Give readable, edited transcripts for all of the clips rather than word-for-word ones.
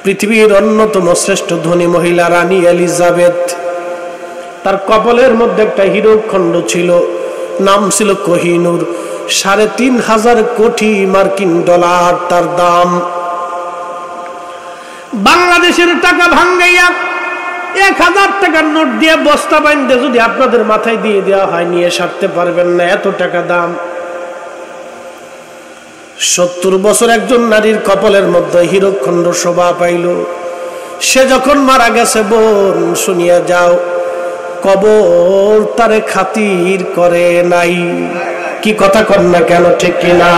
পৃথিবীর অন্যতম শ্রেষ্ঠ ধনী মহিলা রানী এলিজাবেথ, তার কপালের মধ্যে একটা হীরক খণ্ড ছিল, নাম ছিল কোহিনূর। ৩,৫০০ কোটি মার্কিন ডলার তার দাম। বাংলাদেশের টাকা ভাঙ্গাইয়া ১,০০০ টাকার নোট দিয়ে বস্তা বাঁধতে যদি আপনাদের মাথায় দিয়ে দেওয়া হয়, নিয়ে সারতে পারবেন না, এত টাকা দাম। ৭০ বছর একজন নারীর কপালের মধ্যে হীরকখণ্ড শোভা পাইল। সে যখন মারা গেছে, বোন শুনিয়া যাও, কবর তারে খাতির করে নাই। কি কথা কন না কেন, ঠিক কিনা?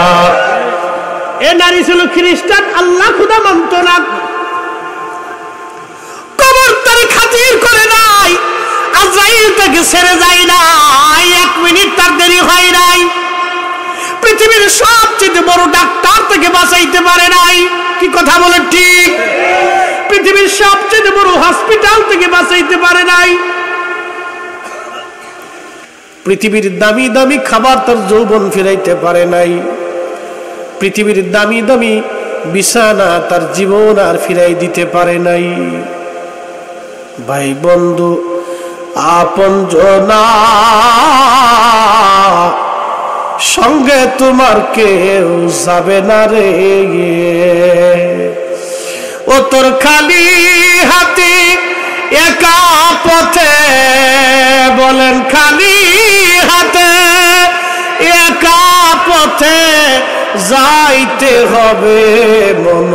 এ নারী ছিল খ্রিস্টান, আল্লাহ খুদা মানত না, কবর তারে খাতির করে নাই, আজরাইল তাকে ছেড়ে যায় নাই, ১ মিনিট তার দেরি হয় নাই। পৃথিবীর সবচেয়ে বড় ডাক্তার থেকে বাঁচাইতে পারে নাই। কি কথা বলে ঠিক? পৃথিবীর সবচেয়ে বড় হসপিটাল থেকে বাঁচাইতে পারে নাই। পৃথিবীর দামি দামি খাবার তার যৌবন ফিরাইতে পারে নাই। পৃথিবীর দামি দামি বিছানা তার জীবন আর ফিরাই দিতে পারে নাই। ভাই বন্ধু আপনজনা, সঙ্গে তোমার কেউ যাবে না রে। ও তোর খালি হাতে একা পথে, বলেন খালি হাতে একা পথে যাইতে হবে মন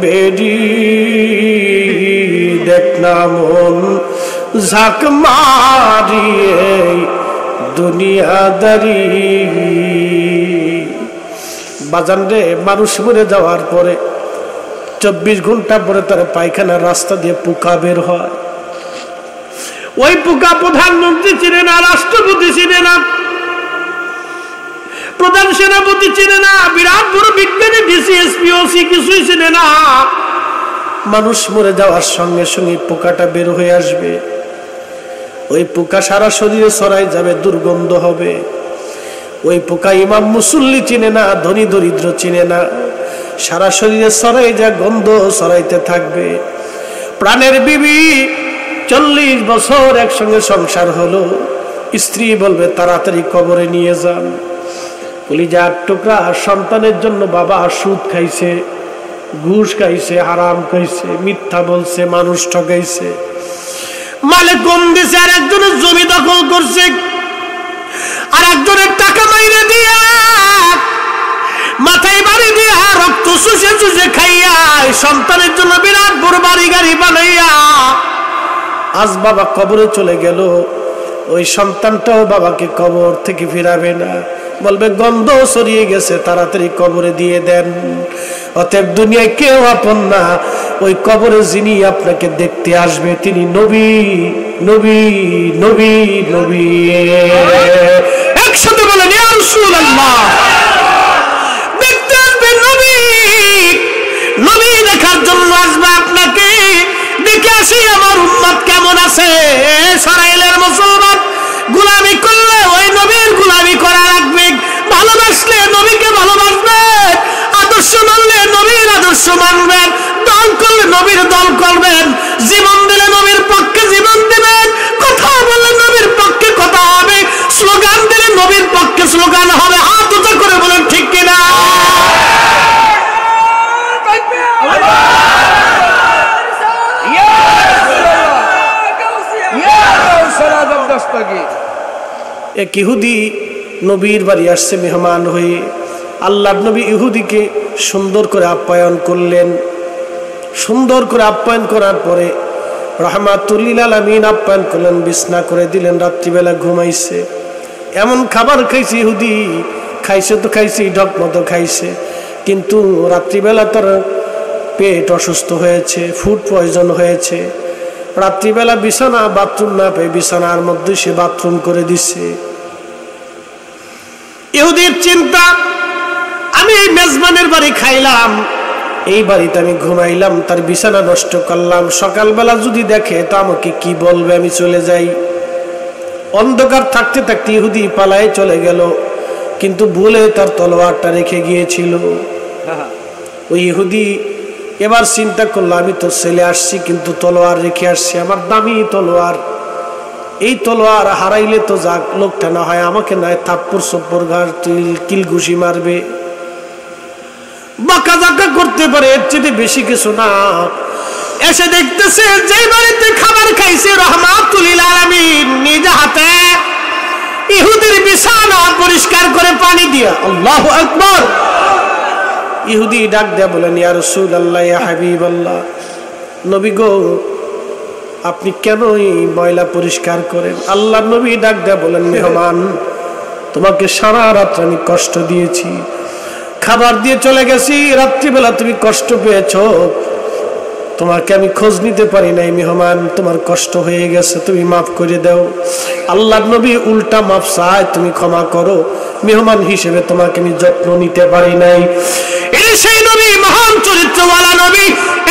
বেরি। দেখ না মন ঝাঁক মারিয়ে দুনিয়াদারি। বাজান রে, মানুষ মরে যাওয়ার পরে ২৪ ঘন্টা পরে তার পায়খানার রাস্তা দিয়ে পোকা বের হয়। ওই পোকা প্রধানমন্ত্রী চিনে না, রাষ্ট্রপতি চিনে না, প্রধান সেনাপতি চিনে না, বিরাট বড় বিজ্ঞানী ডিসিএসপি ওসি কিছুই চিনে না। মানুষ মরে যাওয়ার সঙ্গে সঙ্গে পোকাটা বের হয়ে আসবে। ওই পোকা সারা শরীরে ছড়াই যাবে, দুর্গন্ধ হবে। ওই পোকা ইমাম মুসল্লি চিনে না, ধনী দরিদ্র চিনে না, সারা শরীরে ছড়াই যা গন্ধ ছড়াইতে থাকবে। প্রাণের বিবি ৪০ বছর একসঙ্গে সংসার হলো, স্ত্রী বলবে তাড়াতাড়ি কবরে নিয়ে যান। কলিজার টুকরা সন্তানের জন্য বাবা সুদ খাইছে, ঘুষ খাইছে, হারাম খাইছে, মিথ্যা বলছে, মানুষ ঠকাইছে, মালে কম দিছে, আর একজনের জমি দখল করছে, আর একজনের টাকা মাইরে দিয়া মাথায় বাড়ি দিয়া রক্ত চুষে চুষে খাইয়া সন্তানের জন্য বিরাট বড় বাড়ি গাড়ি বানাইয়া আজ বাবা কবরে চলে গেল। ওই সন্তানটাও বাবাকে কবর থেকে ফিরাবে না, বলবে গন্ধ ছড়িয়ে গেছে, তাড়াতাড়ি কবরে দিয়ে দেন। অতএব দুনিয়ায় কেউ আপন না, ওই কবরে যিনি আপনাকে দেখতে আসবে তিনি নবী, নবী, নবী, নবী। একসাথে বলেন ইয়া রাসূলুল্লাহ। দেখতে আসবে নবী, নবী দেখার জন্য আসবে আপনাকে। দেখে আসি আমার উম্মত কেমন আছে। ইসরায়েলের মুসলমান গোলামি করলে ওই নবীর গোলামি করা লাগবে, ভালোবাসলে নবীকে ভালোবাসবেন, আদর্শ মানলে নবীর আদর্শ মানবেন, দল করলে নবীর দল করবেন, জীবন দিলে নবীর পক্ষে জীবন দিবেন, কথা বললে নবীর পক্ষে কথা হবে, স্লোগান দিলে নবীর পক্ষে স্লোগান হবে। হাত উঁচু করে বলেন ঠিক কিনা? এক ইহুদি নবীর বাড়ি আসছে মেহমান হয়ে। আল্লাহর নবী ইহুদিকে সুন্দর করে আপ্যায়ন করলেন। সুন্দর করে আপ্যায়ন করার পরে রাহমাতুল লিল আলামিন আপ্যায়ন করলেন, বিছনা করে দিলেন, রাত্রিবেলা ঘুমাইছে। এমন খাবার খাইছে ইহুদি, খাইছে তো খাইছে, ঢক মতো খাইছে, কিন্তু রাত্রিবেলা তার পেট অসুস্থ হয়েছে, ফুড পয়জন হয়েছে। রাত্রিবেলা বিছানা, বাথরুম না পেয়ে বিছানার মধ্যে সে বাথরুম করে দিচ্ছে। ইহুদির চিন্তা, আমি এই মেজবানের বাড়ি খাইলাম, এই বাড়িতে আমি ঘুমাইলাম, তার বিছানা নষ্ট করলাম, সকালবেলা যদি দেখে তা আমাকে কি বলবে, আমি চলে যাই। অন্ধকার থাকতে থাকতে ইহুদি পালায়ে চলে গেল, কিন্তু ভুলে তার তলোয়ারটা রেখে গিয়েছিল। ওই ইহুদি এবার চিন্তা করলো আমি তো ছেলে আসছি কিন্তু তলোয়ার রেখে আসছি, আমার দামি তলোয়ার, এই তলোয়ার হারাইলে তো যাক লোকটা না হয় আমাকে নয় থাপ্পড় সপ্পড় ঘাড় কিল ঘুষি মারবে, বাঁকা জাকা করতে পারে, এর চেয়ে বেশি কিছু না। এসে দেখতেছে যে বাড়িতে খাবার খাইছে রহমাতুল লিল আলামিন নিজ হাতে ইহুদির বিছানা পরিষ্কার করে পানি দিয়া। আল্লাহু আকবার। ইহুদি ডাক দেয়া বলেন ইয়া রাসূলুল্লাহ ইয়া হাবিবাল্লাহ, নবী গো আপনি কেন এই ময়লা পরিষ্কার করেন? আল্লাহর নবী ডাক দেয়া বলেন মেহমান তোমাকে সারা রাত আমি কষ্ট দিয়েছি, খাবার দিয়ে চলে গেছি, রাত্রিবেলা তুমি কষ্ট পেয়েছো, তোমাকে আমি খোঁজ নিতে পারি নাই, মেহমান তোমার কষ্ট হয়ে গেছে, তুমি মাফ করে দাও। আল্লাহর নবী উল্টা মাফ চায়, তুমি ক্ষমা করো, মেহমান হিসেবে তোমাকে আমি যত্ন নিতে পারি নাই। এই সেই নবী, মহান চরিত্রওয়ালা নবী,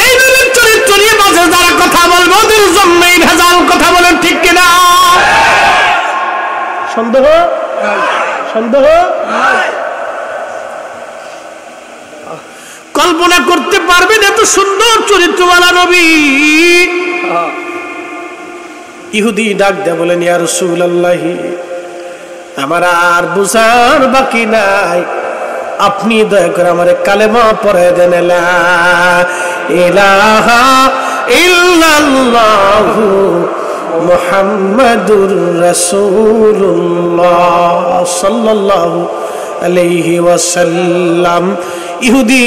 এই নবীর চরিত্র নিয়ে মাঝে যারা কথা বলবো ওদের জন্যই ভেজাল কথা বলেন, ঠিক কিনা? সন্দেহ সন্দেহ কল্পনা করতে পারবেন এত সুন্দর চরিত্রওয়ালা নবী। ইহুদি ডাক দেয়া বলেন ইয়া রাসূলুল্লাহ আমার আর বুঝার বাকি নাই, আপনি দয়া করে আমারে কালেমা পড়ে দেন, লা ইলাহা ইল্লাল্লাহু মুহাম্মাদুর রাসূলুল্লাহ সাল্লাল্লাহু আলাইহি ওয়াসাল্লাম। ইহুদি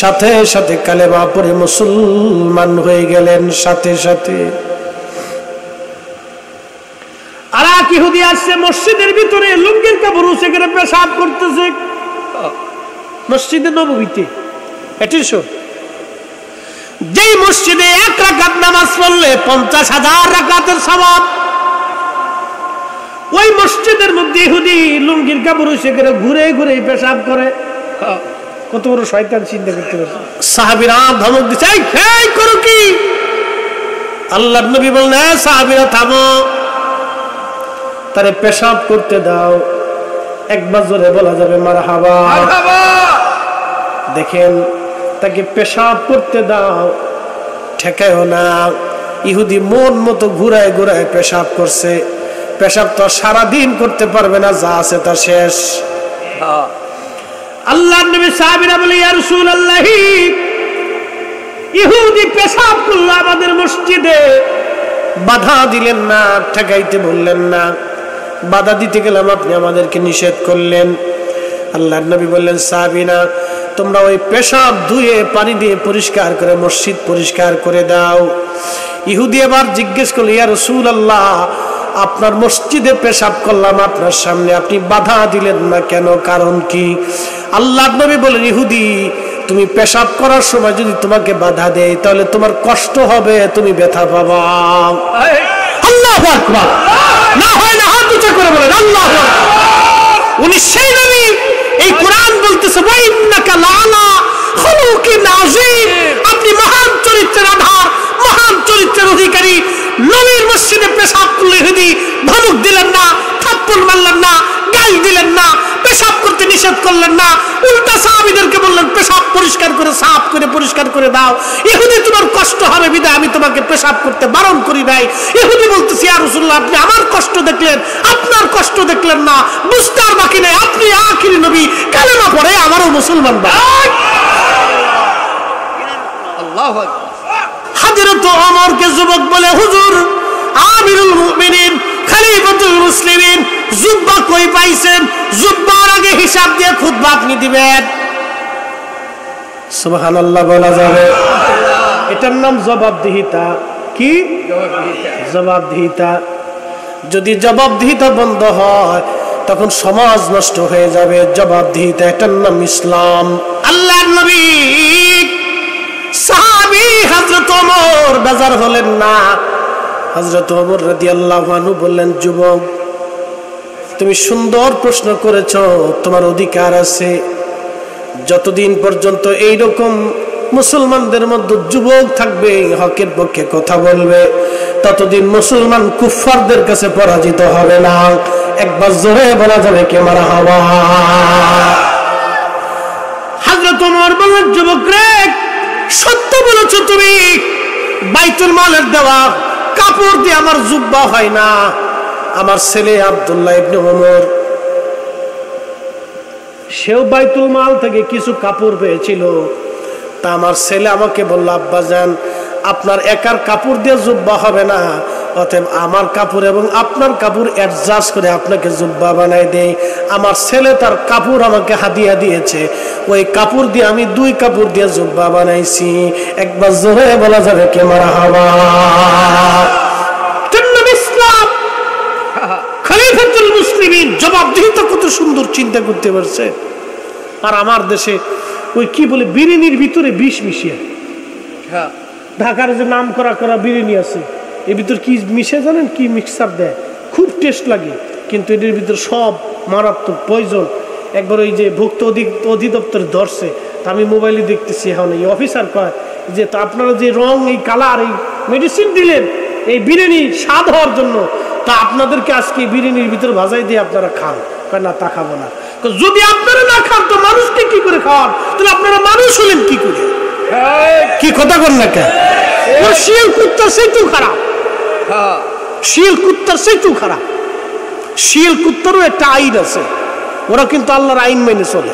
সাথে সাথে কালেমা পড়ে মুসলমান হয়ে গেলেন সাথে সাথে। আর এক ইহুদি আসছে মসজিদের ভিতরে লুঙ্গির কাপড় উঁচে করে পেশাব করতেছে মসজিদে নববীতে। যেই মসজিদে 1 রাকাত নামাজ পড়লে 50,000 রাকাতের সওয়াব, ওই মসজিদের মধ্যে ইহুদি লুঙ্গির কাপড় উঁচে করে ঘুরে ঘুরে পেশাব করে। কত বড় শয়তান চিন্তা করতে পারছে। সাহাবীরা ধমক দিচ্ছে এই করো কি? আল্লাহর নবী বললেন সাহাবীরা থামো, তারে পেশাব করতে দাও। একবার জোরে বলা যাবে মারহাবা। দেখেন তাকে পেশাব করতে দাও, ঠেকায়ও না। ইহুদি মন মতো ঘুরায় ঘুরায় পেশাব করছে। পেশাব তো সারাদিন করতে পারবে না, যা আছে তা শেষ। আল্লাহর নবী সাহাবীরা বলে ইয়া রাসূলুল্লাহ ইহুদি পেশাব করলো আমাদের মসজিদে, বাধা দিলেন না, ঠেকাইতে বললেন না, বাধা দিতে গেলাম আপনি আমাদেরকে নিষেধ করলেন। আল্লাহর নবী বললেন সাহাবীরা তোমরা ওই পেশাব ধুয়ে পানি দিয়ে পরিষ্কার করে মসজিদ পরিষ্কার করে দাও। ইহুদি এবার জিজ্ঞেস করলো ইয়া রাসূলুল্লাহ আপনার মসজিদে পেশাব করলাম আপনার সামনে, আপনি বাধা দিলেন না কেন, কারণ কি? আল্লাহর নবী বলেন ইহুদি তুমি পেশাব করার সময় যদি তোমাকে বাধা দেয় তাহলে তোমার কষ্ট হবে, তুমি ব্যথা পাবা। আল্লাহু আকবার। না হয় না হাত উঁচু করে বলেন আল্লাহু আকবার। উনি সেই নবী, এই কোরআন বলতেছে ওয়া ইন্নাকা লাআলা খুলুকিন আযীম, আপনি মহান চরিত্রের আধার, মহান চরিত্রের অধিকারী। নবীর মসজিদে পেশাব করলে ইহুদি ধমক দিলেন না, থাপ্পড় মারলেন না, গাল দিলেন না, পেশাব করতে নিষেধ করলেন না, উল্টা সাহাবীদেরকে বললেন পেশাব পরিষ্কার করে সাফ করে পরিষ্কার করে দাও। ইহুদি তোমার কষ্ট হবে বিধায় আমি তোমাকে পেশাব করতে বারণ করি নাই। ইহুদি বলতেছি ইয়া রাসূলুল্লাহ আপনি আমার কষ্ট দেখলেন, আপনার কষ্ট দেখলেন না, বুঝতে আর বাকি নেই, আপনি আখিরি নবী, কালেমা পড়ে আমারও মুসলমান ভাই। আল্লাহু আকবার। হযরত ওমরকে যুবক বলে হুজুর আমিরুল মুমিনিন খলিফাতুল মুসলিমিন জুব্বা কই পাইছেন? জুব্বার আগে হিসাব দিয়ে খুতবা আপনি দিবেন। সুবহানাল্লাহ বলা যাবে? এটার নাম জবাবদিহিতা। কি জবাবদিহিতা? যদি জবাবদিহিতা বন্ধ হয় তখন সমাজ নষ্ট হয়ে যাবে। জবাবদিহিতা, এটার নাম ইসলাম। আল্লাহর নবী সাহাবী হযরত ওমর বেজার হলেন না। হযরত ওমর রাদিয়াল্লাহু আনহু বললেন যুবক তুমি সুন্দর প্রশ্ন করেছো, তোমার অধিকার আছে। যতদিন পর্যন্ত এইরকম মুসলমানদের মধ্যে যুবক থাকবে হকের পক্ষে কথা বলবে, ততদিন মুসলমান কুফফারদের কাছে পরাজিত হবে না। একবার জোরে বলা যাবে কে মারহাবা। হযরত ওমর বললেন যুবক রে সত্য বলেছো তুমি, বাইতুল মালের দেওয়া কাপড় দিয়ে আমার জুব্বা হয় না। আমার ছেলে আব্দুল্লাহ ইবনে ওমর, সেও বাইতুল মাল থেকে কিছু কাপড় পেয়েছিল। তা আমার ছেলে আমাকে বলল, আব্বাজান আপনার একার কাপড় দিয়ে জুব্বা হবে না, অতএব আমার কাপড় এবং আপনার কাপড় অ্যাডজাস্ট করে আপনাকে জুব্বা বানাই দেই। আমার ছেলে তার কাপড় আমাকে হাদিয়া দিয়েছে, ওই কাপড় দিয়ে আমি 2 কাপড় দিয়ে জুব্বা বানাইছি। একবার জোরে বলা যাবে কে মারহাবা। ইসলাম খলিফাতুল মুসলিমিন জবাবদিহিতা কত সুন্দর চিন্তা করতে পারছে। আর আমার দেশে ওই কি বলে বিরিয়ানির ভিতরে বিষ মিশিয়ে, ঢাকার যে নাম করা করা বিরিয়ানি আছে, এর ভিতর কি মিশে জানেন? কি মিক্সার দেয়, খুব টেস্ট লাগে, কিন্তু এদের ভিতর সব মারাত্মক পয়জন। একবার ওই যে ভুক্ত অধিদপ্তর ধরছে, তা আমি মোবাইলে দেখতেছি এখন এই অফিসার কয় যে তা আপনারা যে রং এই কালার এই মেডিসিন দিলেন এই বিরিয়ানি স্বাদ হওয়ার জন্য, তা আপনাদেরকে আজকে বিরিয়ানির ভিতরে ভাজাই দিয়ে আপনারা খান। কয় না, তা খাবো না। যদি আপনারা না খান তো মানুষকে কি করে খাওয়ান? তাহলে আপনারা মানুষ হলেন কি করে? কি কথা বল না কেন? শিয়াল কুত্তার চাইতেও খারাপ, শিয়াল কুত্তার চাইতেও খারাপ। শিয়াল কুত্তারও একটা আইন আছে, ওরা কিন্তু আল্লাহর আইন মেনে চলে।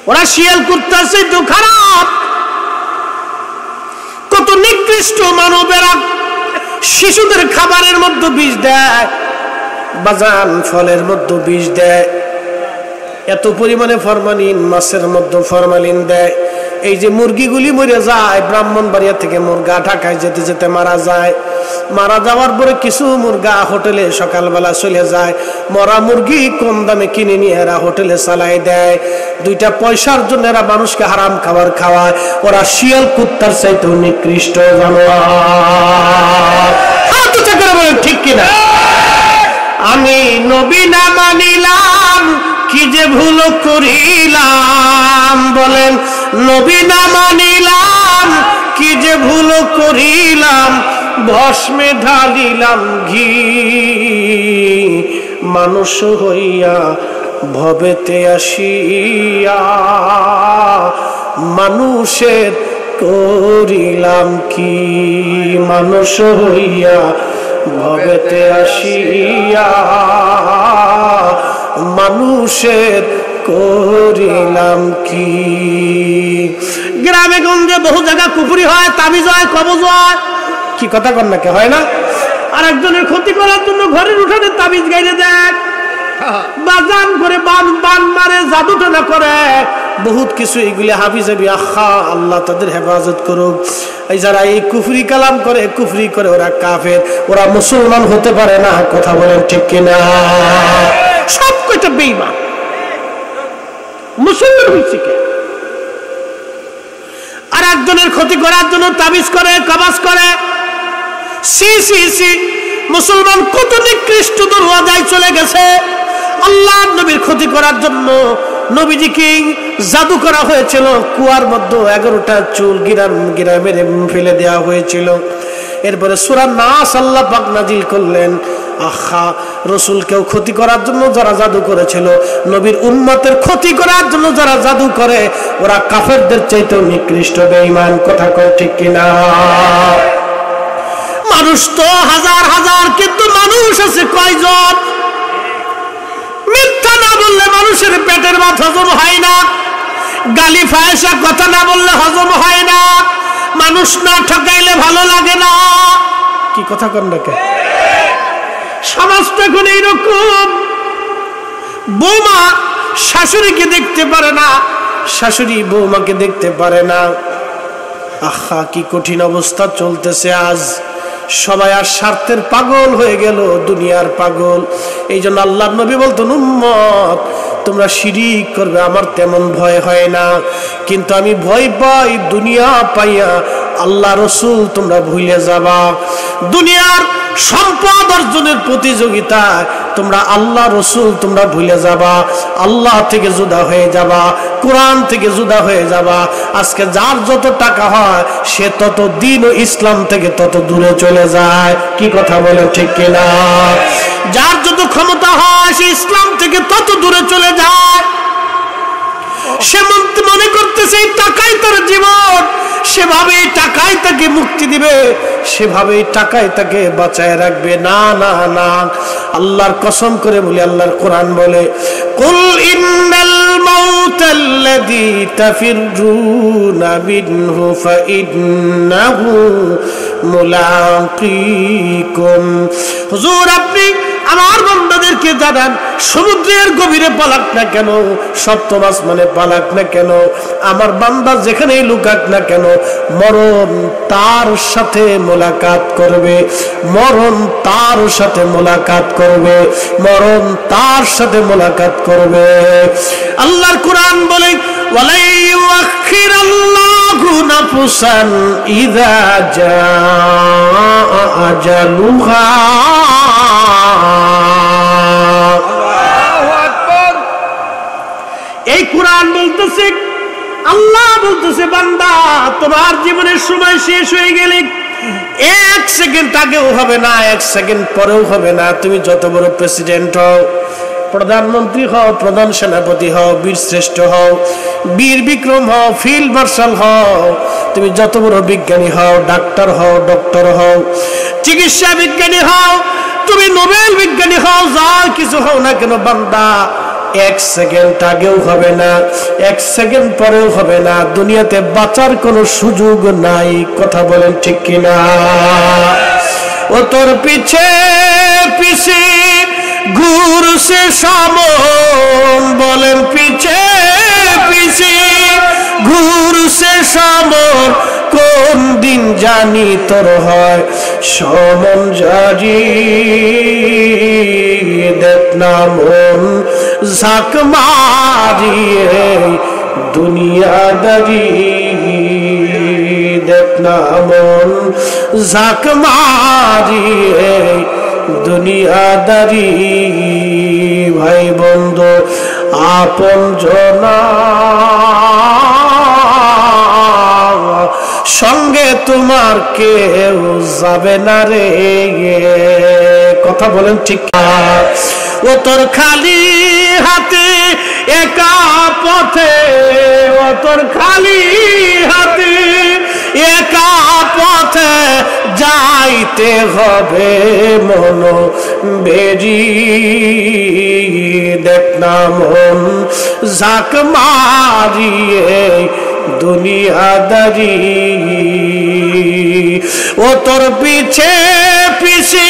ওরা শিয়াল কুত্তার চাইতেও খারাপ। কত নিকৃষ্ট মানবেরা শিশুদের খাবারের মধ্যে বিষ দেয়, বাজান ফলের মধ্যে বিষ দেয়, এত পরিমাণে ফরমালিন, মাছের মধ্যে ফরমালিন দেয়। এই যে মুরগিগুলি মরে যায়, ব্রাহ্মণবাড়িয়া থেকে মুরগা ঢাকায় যেতে যেতে মারা যায়। মারা যাওয়ার পরে কিছু মুরগা হোটেলে সকালবেলা চলে যায়, মরা মুরগি কম দামে কিনে নিয়ে এরা হোটেলে চালাই দেয়। 2টা পয়সার জন্য এরা মানুষকে হারাম খাবার খাওয়ায়। ওরা শিয়াল কুত্তার চাইতেও নিকৃষ্ট জানোয়ার। ঠিক কিনা? আমি নবী না মানিলাম, কি যে ভুল করিলাম। বলেন, নবী না মানিলাম, কি যে ভুল করিলাম। ভস্মে ঢালিলাম ঘি, মানুষ হইয়া ভবেতে আসিয়া মানুষের করিলাম কি। মানুষ হইয়া ভবেতে আসিয়া মানুষের করিলাম কি। গ্রামে গঞ্জে বহু জায়গা কুফরি হয়, তাবিজ হয়, কবজ হয়। কি কথা কর না কে হয় না? আর একজনের ক্ষতি করার জন্য ঘরের উঠানে তাবিজ গাইলে দেয়, বাজান করে বান মারে, জাদু টোনা করে, বহুত কিছু। এগুলি হাবিজাবি আখা, আল্লাহ তাদের হেফাজত করুক। এই যারা এই কুফরি কালাম করে, কুফরি করে, ওরা কাফের, ওরা মুসলমান হতে পারে না। কথা বলেন ঠিক কিনা? সব কয়টা বেঈমান। মুসলমান হয়েছে কে? আর একজনের ক্ষতি করার জন্য তাবিজ করে, কবাজ করে। সি সি সি, মুসলমান কত নিকৃষ্ট দরওয়াজায় চলে গেছে। আল্লাহর নবীর ক্ষতি করার জন্য নবীজিকে জাদু করা হয়েছিল। কুয়ার মধ্যে 11টা চুল গিরা মেরে ফেলে দেওয়া হয়েছিল। এরপরে সূরা নাস আল্লাহ পাক নাজিল করলেন। আহা, রাসূলকেও ক্ষতি করার জন্য যারা জাদু করেছিল, নবীর উম্মতের ক্ষতি করার জন্য যারা জাদু করে, ওরা কাফেরদের চাইতেও নিকৃষ্ট বেঈমান। কথা কয় ঠিক কিনা? মানুষ তো হাজার হাজার, কিন্তু মানুষ আছে কয়জন? মিথ্যা না বললে মানুষের পেটের ভাত হজম হয় না, গালি ফায়সা কথা না বললে হজম হয় না, মানুষ না ঠকাইলে ভালো লাগে না। কি কথা কন না কে? সমাজটা এখন এইরকম। বৌমা শাশুড়িকে দেখতে পারে না, শাশুড়ি বৌমাকে দেখতে পারে না। আহা, কি কঠিন অবস্থা চলতেছে আজ। সবাই আর স্বার্থের পাগল হয়ে গেল, দুনিয়ার পাগল। এই জন্য আল্লাহর নবী বলতেন, উম্মত তোমরা শিরিক করবে আমার তেমন ভয় হয় না, কিন্তু আমি ভয় পাই দুনিয়া পাইয়া আল্লাহ রসুল তোমরা ভুলে যাবা। দুনিয়ার সম্পদ অর্জনের প্রতিযোগিতা তোমরা আল্লাহ রসুল তোমরা ভুলে যাবা, আল্লাহ থেকে জুদা হয়ে যাবা, কোরআন থেকে জুদা হয়ে যাবা। আজকে যার যত টাকা হয় সে তত দিন ও ইসলাম থেকে তত দূরে চলে যায়। কি কথা বলে ঠিক কিনা? যার যত ক্ষমতা হয় সে ইসলাম থেকে তত দূরে চলে যায়। সে মনে করতেছে টাকাই তার জীবন, সেভাবেই টাকাই তাকে মুক্তি দিবে, সেভাবেই টাকাই তাকে বাঁচায় রাখবে। না না না, আল্লাহর কসম করে বলি, আল্লাহর কোরআন বলে, কুল ইন্নাল মাউতাল্লাযী তাফিরুনা মিনহু ফাইন্নাহু মুলাকিকুম। হুজুর আপনি আমার বান্দাদেরকে জানান, সমুদ্রের গভীরে পালাক না কেন, সপ্তম আসমানে পালাক না কেন, আমার বান্দা যেখানেই লুকাক না কেন, মরণ তার সাথে মোলাকাত করবে, মরণ তার সাথে মোলাকাত করবে, মরণ তার সাথে মোলাকাত করবে। আল্লাহর কোরআন বলে, ওয়ালাই ইউআখিরাল্লাহু নাফসান ইযা জাআ আজালুহা। এই কোরআন বলতেছে, আল্লাহ বলতেছে, বান্দা তোমার জীবনের সময় শেষ হয়ে গেলে এক সেকেন্ড আগেও হবে না, এক সেকেন্ড পরেও হবে না। তুমি যত বড় প্রেসিডেন্ট হও, প্রধানমন্ত্রী হও, প্রধান সেনাপতি হও, বীর শ্রেষ্ঠ হও, বীর বিক্রম হও, ফিল্ড মার্শাল হও, তুমি যত বড় বিজ্ঞানী হও, ডাক্তার হও, ডক্টর হও, চিকিৎসা বিজ্ঞানী হও, তুমি নোবেল বিজ্ঞানী হও, যা কিছু হও না কেন বান্দা, এক সেকেন্ড আগেও হবে না, এক সেকেন্ড পরেও হবে না। দুনিয়াতে বাঁচার কোনো সুযোগ নাই। কথা বলেন ঠিক কিনা? ও তোর পিছে পিছে ঘুরছে সমন, বলেন পিছে পিছে ঘুরছে সমন, কোন দিন জানি তোর হয় সমন জারি। দেখ না মন ঝাঁক মারিয়ে দুনিয়াদারি, দেখ না মন ঝাঁক মারিয়ে দুনিয়াদারি। ভাই বন্ধু আপন জনা সঙ্গে তোমার কেউ যাবে না রে। কথা বলেন ঠিক? ও তোর খালি হাতে একা পথে, ও তোর খালি হাতে একা পথে যাইতে হবে মন বেরি। দেখ না মন ঝাঁক মারিয়ে দুনিয়াদারি। ও তোর পিছে পিছে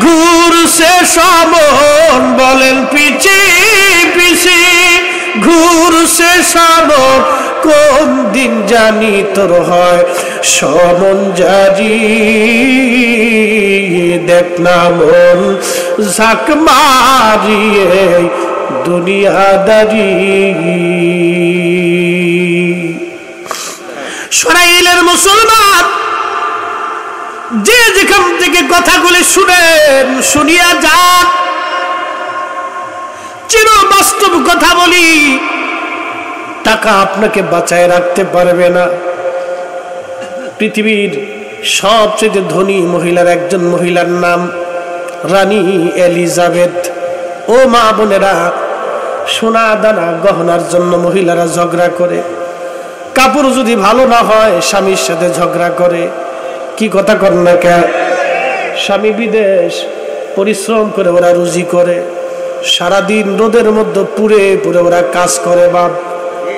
ঘুরছে সমন, বলেন পিছে পিছে ঘুরছে সমন, কোন দিন জানি তোর হয় সমন জারি। দেখ না মন ঝাঁক মারিয়ে দুনিয়াদারি। ইসরাইলের মুসলমান যে যেখান থেকে কথাগুলি শুনেন, শুনিয়া যান। চির বাস্তব কথা বলি, টাকা আপনাকে বাঁচায় রাখতে পারবে না। পৃথিবীর সবচেয়ে ধনী মহিলার একজন মহিলার নাম রানী এলিজাবেথ। ও মা বোনেরা, সোনা দানা গহনার জন্য মহিলারা ঝগড়া করে, কাপড় যদি ভালো না হয় স্বামীর সাথে ঝগড়া করে। কি কথা কর না কে? স্বামী বিদেশ, পরিশ্রম করে ওরা রুজি করে, সারাদিন রোদের মধ্যে পুড়ে পুড়ে ওরা কাজ করে। বাপ,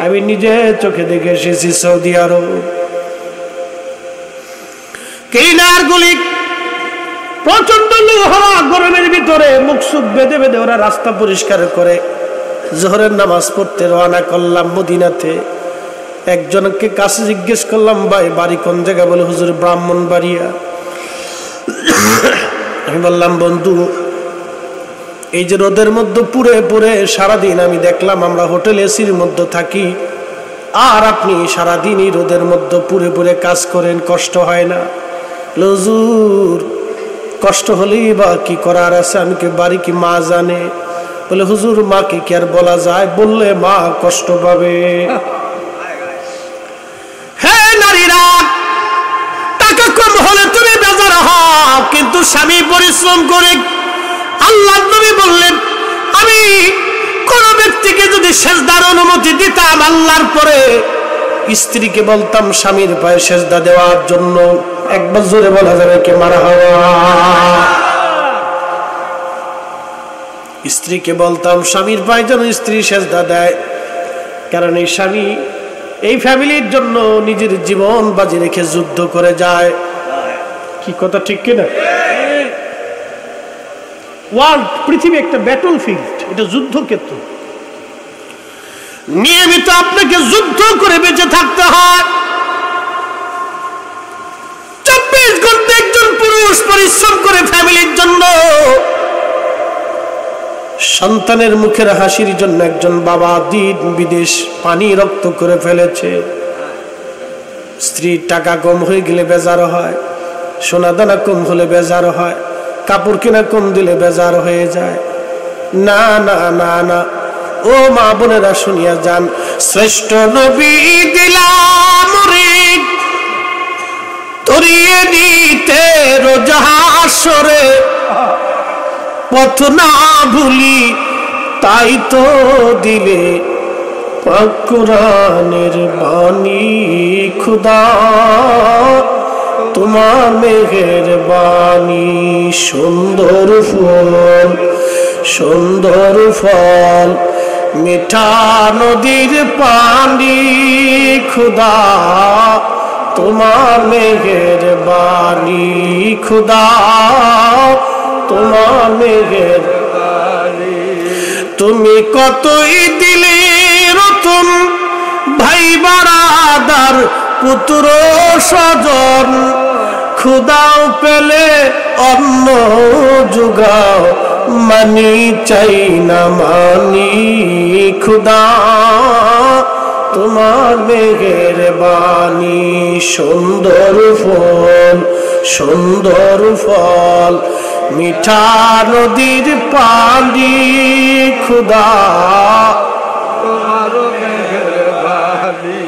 আমি নিজে চোখে দেখে এসেছি সৌদি আরব। কেইনার গুলি প্রচন্ড হাওয়া, গরমের ভিতরে মুখ সুখ বেঁধে বেঁধে ওরা রাস্তা পরিষ্কার করে। জোহরের নামাজ পড়তে রওনা করলাম মদিনাতে। একজনকে কাছে জিজ্ঞেস করলাম, ভাই বাড়ি কোন জায়গা? বলে হুজুর ব্রাহ্মণবাড়িয়া। আমি বললাম, বন্ধু এই যে রোদের মধ্যে পুড়ে পুড়ে সারাদিন আমি দেখলাম আমরা হোটেল এসির মধ্যে থাকি, আর আপনি সারাদিনই রোদের মধ্যে পুড়ে পুড়ে কাজ করেন, কষ্ট হয় না? হুজুর কষ্ট হলেই বা কি করার আছে, আমি কি বাড়ি কি মা জানে? বলে হুজুর মাকে কি আর বলা যায়? বললে মা কষ্ট পাবে। নারীরা টাকা কম হলে তুমি বেজার হও, কিন্তু স্বামী পরিশ্রম করে। আল্লাহ নবী বললেন, আমি কোন ব্যক্তি থেকে যদি সেজদার অনুমতি দিতাম আল্লাহর পরে, স্ত্রীকে বলতাম স্বামীর পায়ে সেজদা দেওয়ার জন্য। একবার জোরে বলা যাবে কে মারহাবা। স্ত্রীকে বলতাম স্বামীর পায়ে যেন স্ত্রী সেজদা দেয়, কারণ এই স্বামী এই ফ্যামিলির জন্য নিজের জীবন বাজি রেখে যুদ্ধ করে যায়। কি কথা ঠিক কিনা? ওয়ার্ল্ড, পৃথিবী একটা ব্যাটল ফিল্ড, এটা যুদ্ধক্ষেত্র। নিয়মিত আপনাকে যুদ্ধ করে বেঁচে থাকতে হয়। 24 ঘন্টা একজন পুরুষ পরিশ্রম করে ফ্যামিলির জন্য। সন্তানের মুখের হাসির জন্য একজন বাবা দিন বিদেশ পানি রক্ত করে ফেলেছে। স্ত্রীর টাকা কম হয়ে গেলে বেজার হয়, সোনা দানা কম হলে বেজার হয়, কাপড় কেনা কম দিলে বেজার হয়ে যায়। না না না না, ও মা বোনেরা শুনিয়া যান, শ্রেষ্ঠ নবী দিলাম রিক তরিয়ে নিতে রোজ হাসরে, পথ না ভুলি তাই তো দিলে পাক কুরআনের বাণী। খুদা তোমার মেহেরবানি, সুন্দর ফুল সুন্দর ফল মিঠা নদীর পানি। খুদা তোমার মেহেরবানি, খুদা তোমার মেহেরবানি। তুমি কতই দিলে রতন ভাই বারাদার পুত্র স্বজন, খুদাও পেলে অন্ন জুগাও মানি চাই না মানি। খুদা তোমার মেহেরবানি, সুন্দর ফুল সুন্দর ফল মিঠা নদীর পানি। খুদা তোমার মেহেরবানি।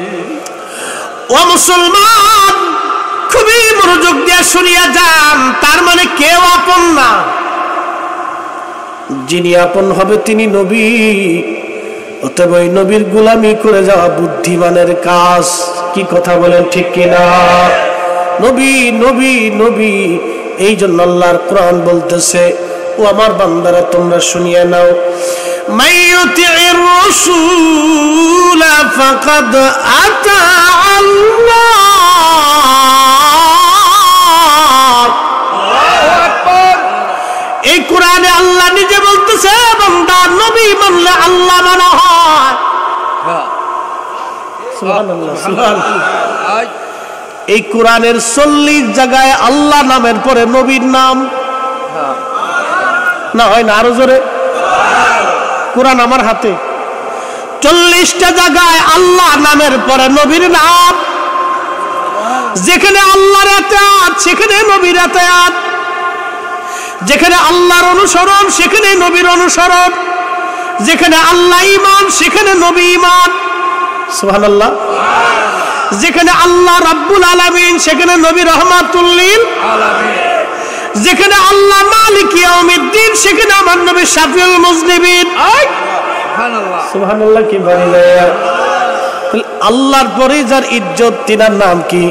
ও মুসলমান, খুবই মনোযোগ দিয়ে শুনিয়া যান। তার মানে কেউ আপন না, যিনি আপন হবে তিনি নবী। অতএব ওই নবীর গোলামি করে যাওয়া বুদ্ধিমানের কাজ। কি কথা বলেন ঠিক কিনা? নবী নবী নবী, এই জন্য আল্লাহর কোরআন বলতেছে, ও আমার বান্দারা তোমরা শুনিয়া নাও, মাইয়ুতির রাসূল ফাকাদ আতা আল্লাহ। এই কোরআনে আল্লাহ নিজে বলতেছে, বান্দা নবী মানলে আল্লাহ মানা হয়। সুবহানাল্লাহ সুবহানাল্লাহ। এই কোরআনের 40 জায়গায় আল্লাহ নামের পরে নবীর নাম না হয় না? আরো জোরে। কোরআন আমার হাতে, 40টা জায়গায় আল্লাহ নামের পরে নবীর নাম। যেখানে আল্লাহর আতাত সেখানে নবীর আতাত, যেখানে আল্লাহর অনুসরণ সেখানে নবীর অনুসরণ, যেখানে আল্লাহ ঈমান সেখানে নবী ঈমান। সুবহানাল্লাহ। যেখানে আল্লাহ রাব্বুল আলামিন সেখানে নবী রাহমাতুল লিল আলামিন, যেখানে আল্লাহ মালিক ইয়াউমিদ্দিন সেখানে আমার নবী শাফিউল মুজনিবিন। সুবহানাল্লাহ সুবহানাল্লাহ। কি বলি যায়, আল্লাহর পরে যার ইজ্জত তিনার নাম কি?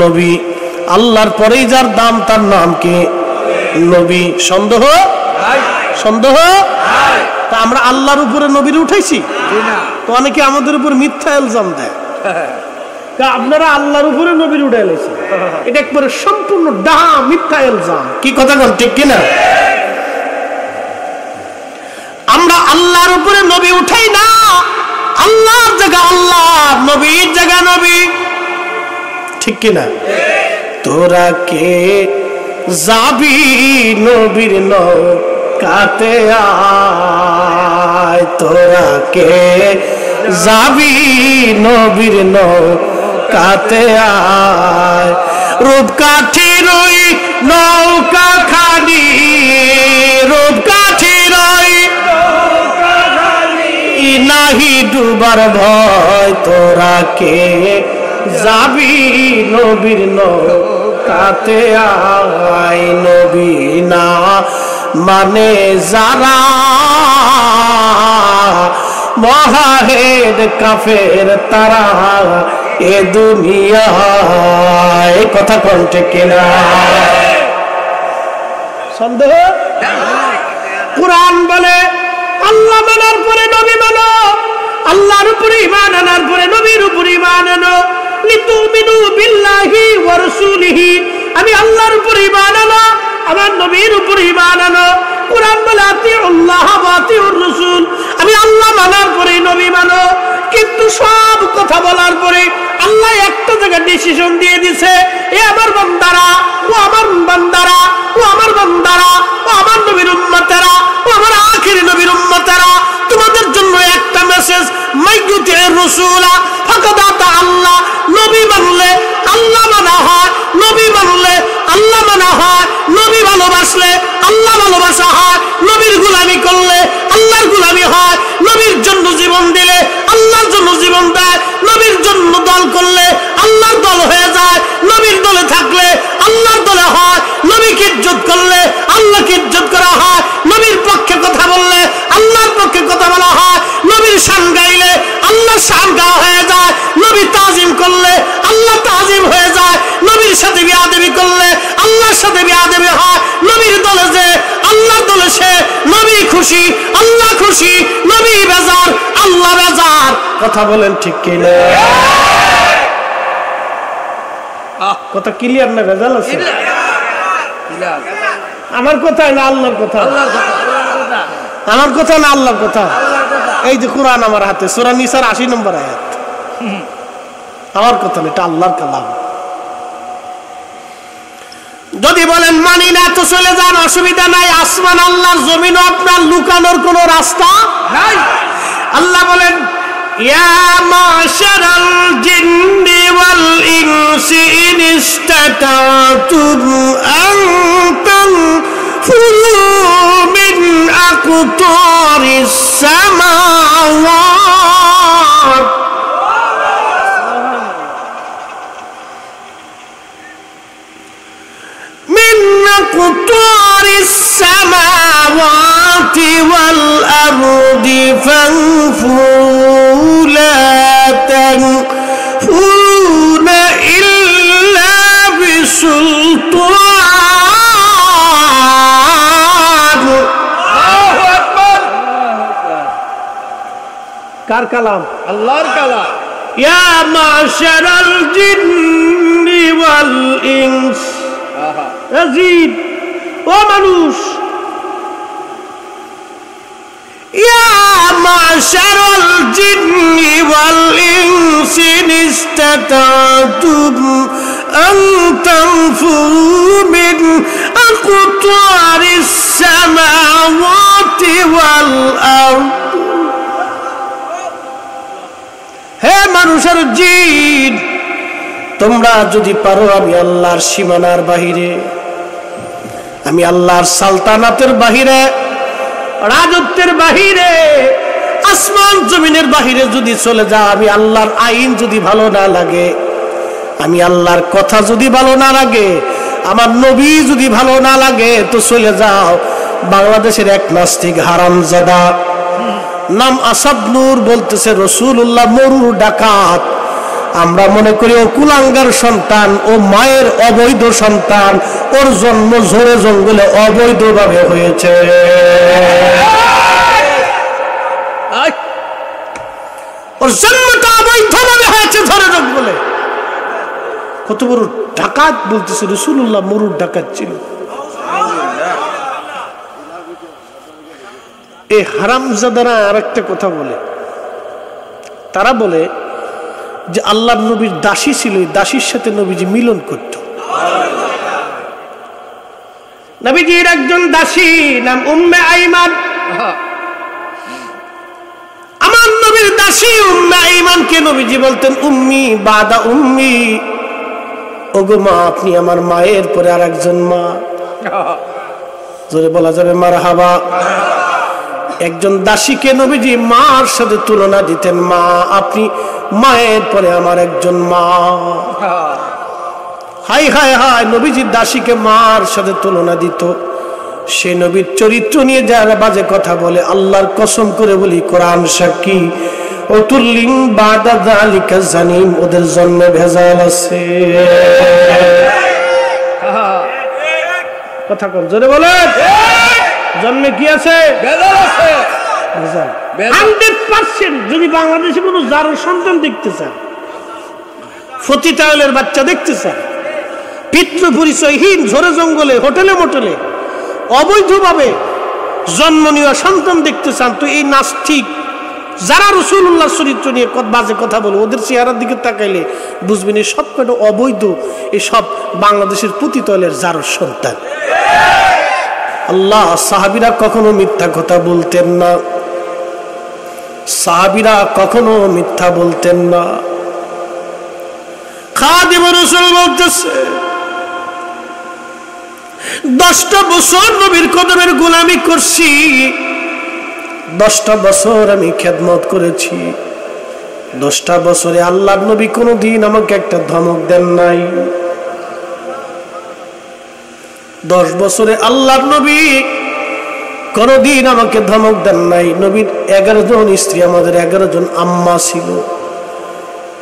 নবী। আল্লাহর পরে যার দাম তার নাম কি? নবী। সন্দেহ সন্দেহ? তা আমরা আল্লাহর উপরে নবীর উঠাইছি তো অনেকে আমাদের উপর মিথ্যা ইলজাম দেয়, আপনারা আল্লাহর উপরে নবীর উঠাই লাইছেন। এটা একবারে সম্পূর্ণ ডাহা মিথ্যা ইলজাম। কি কথা বল ঠিক কিনা? আমরা আল্লাহর উপরে নবী উঠাই না, আল্লাহর জায়গা আল্লাহ, নবীর জায়গা নবী। ঠিক কিনা? তোরা কে যাবি নবীর নৌকাতে আয়, তোরা কে যাবি নবীর নৌকাতে আয়। রূপকাঠির ওই নৌকা খানি, রূপকাঠির ওই নাহি ডুবার ভয়, তোরা কে যাবি নবীর নৌকাতে আয়। নবী না মানে যারা মহাহেদ কাফের তারা এ দুনিয়ায়, কথা কণ্ঠে কেনা সন্দেহ? কুরআন বলে আল্লাহ মানার পরে নবী মানো, আল্লাহর উপরে ঈমান আনার পরে নবীর উপরে ঈমান আনো। লিতুমিনু বিল্লাহি ওয়া রাসূলিহি, আমি আল্লাহর উপরে ঈমান আনো, আমার নবীর উপরে ঈমান আনো। কুরআন বলে আতিউল্লাহ ওয়া আতিউর রাসূল, আমি আল্লাহ মানার পরে নবী মানো। কিন্তু সব কথা বলার পরে আল্লাহ একটা জায়গায় ডিসিশন দিয়ে দিছে, এ আমার বান্দারা, ও আমার বান্দারা, ও আমার বান্দারা, ও আমার নবীর উম্মতেরা, ও আমার আখিরি নবীর উম্মতেরা, তোমাদের জন্য একটা মেসেজ, মাইয়ুতি রাসূলা ফাকাদ আতা আল্লাহ। নবী মানলে আল্লাহ মানা হয়, নবী মানলে আল্লাহ মানা হয়, নবী ভালোবাসলে আল্লাহ ভালোবাসা হয়, নবীর গোলামি করলে আল্লাহর গোলামি হয়, নবীর জন্য জীবন দিলে আল্লাহর জন্য জীবন দেয়, নবীর জন্য দল করলে আল্লাহর দল হয়ে যায়, নবীর দলে থাকলে আল্লাহর দলে হয়, নবীকে ইজ্জত করলে আল্লাহকে ইজ্জত করা হয়, নবীর পক্ষে কথা বললে আল্লাহর পক্ষে কথা বলা হয়, নবীর শান গাইলে আল্লাহর শান গাওয়া হয়ে যায়, নবী তাজিম করলে আল্লাহ তাজিম হয়ে যায়, নবীর সাথে বিয়াদবি করলে আল্লাহর সাথে বিয়াদবি হয়, নবীর দলে যে আল্লাহর দলে সে, নবী খুশি আল্লাহ খুশি, নবী বেজার আল্লাহ বেজার। কথা বলেন ঠিক কি না? কথা ক্লিয়ার না ভেজাল আছে? আমার কথা না আল্লাহর কথা? আমার কথা না আল্লাহর কথা? এই যে কোরআন আমার হাতে, সূরা নিসার ৮০ নম্বর আয়াত, আমার কথা না, এটা আল্লাহর কালাম। যদি বলেন মানি না তো চলে যান, অসুবিধা নাই, আসমান আল্লাহর, জমিন আপনার, লুকানোর কোন রাস্তা নাই। আল্লাহ বলেন ইয়া মাশারাল জিন্নি ওয়াল ইনসি ইন ইসতাতাতুম আন তানফুযু মিন আকতারিস সামাওয়াত قطار السماوات والأرض فانفروا لا تنفرون إلا بسلطان। الله أكبر। কার কালাম? আল্লাহর কালাম। يا معشر الجن والإنس, রাজিদ ও মানুষ, ইয়া মাশারাল জিন্নি ওয়াল ইনসি ইন ইসতাতাতুম আন তানফুযু মিন আকতারিস সামাওয়াতি ওয়াল আরদ। হে মানুষের জিন, তোমরা যদি পারো আমি আল্লাহর সীমানার বাহিরে, আমি আল্লাহর সালতানাতের বাহিরে, রাজত্বের বাহিরে, আসমান জমিনের বাহিরে যদি চলে যাও, আমি আল্লাহর আইন যদি ভালো না লাগে, আমি আল্লাহর কথা যদি ভালো না লাগে, আমার নবী যদি ভালো না লাগে, তো চলে যাও বাংলাদেশের এক নাস্তিক হারামজাদা, নাম আসাদ নূর, বলতেছে রাসূলুল্লাহ মরুর ডাকাত। আমরা মনে করি ও কুলাঙ্গার সন্তান, ও মায়ের অবৈধ সন্তান, ওর জন্ম ঝোড়ে জঙ্গলে অবৈধভাবে হয়েছে। ওর জন্মটা অবৈধভাবে হয়েছে ঝোড়ে জঙ্গলে। কত বড় ডাকাত, বলতেছে রাসূলুল্লাহ মরুর ডাকাত ছিল। এই হারামজাদারা আরেকটা কথা বলে, তারা বলে যে আল্লাহর নবীর দাসী ছিল, দাসীর সাথে নবীজি মিলন করত। নবীজির একজন দাসী নাম উম্মে আইমান, আমার নবীর দাসী উম্মে আইমানকে নবীজি বলতেন উম্মি বাদা উম্মি, ওগো মা, আপনি আমার মায়ের পরে আর একজন মা। জোরে বলা যাবে মারহাবা। একজন দাসীকে নবীজি মার সাথে তুলনা দিতেন, মা আপনি মায়ের পরে আমার একজন মা। হাই হাই হাই, নবীজির দাসীকে মার সাথে তুলনা দিত। সেই নবীর চরিত্র নিয়ে যারা বাজে কথা বলে, আল্লাহর কসম করে বলি, কোরআন সাক্ষী, উতুল্লিম বাদা যালিকা জানিম, ওদের জন্মে ভেজাল আছে। কথা কম জোরে বলেন, জন্মে কি আছে? ভেজাল আছে। 100% যদি বাংলাদেশে কোনো জারো সন্তান দেখতে চান, ফতিতাওয়ালের বাচ্চা দেখতে চান, পিতৃ পরিচয়হীন ঝোরে জঙ্গলে হোটেলে মোটেলে অবৈধভাবে জন্ম নেওয়া সন্তান দেখতে চান, তো এই নাস্তিক যারা রাসূলুল্লাহ চরিত্র নিয়ে বাজে কথা বলে, ওদের চেহারার দিকে তাকাইলে বুঝবেন এই সব কটা অবৈধ, এই সব বাংলাদেশের পতিতাওয়ালের জারো সন্তান। আল্লাহ, সাহাবীরা কখনো মিথ্যা কথা বলতেন না, সাহাবীরা কখনো মিথ্যা বলতেন না। খাদিম রাসূল বলতেছে, 10টা বছর নবীর কদমের গোলামি করছি, 10টা বছর আমি খেদমত করেছি, 10টা বছরে আল্লাহর নবী কোনোদিন আমাকে একটা ধমক দেন নাই। 10 বছরে আল্লাহর নবী কোনোদিন আমাকে ধমক দেন নাই। নবীর 11 জন স্ত্রী, আমাদের 11 জন আম্মা ছিল,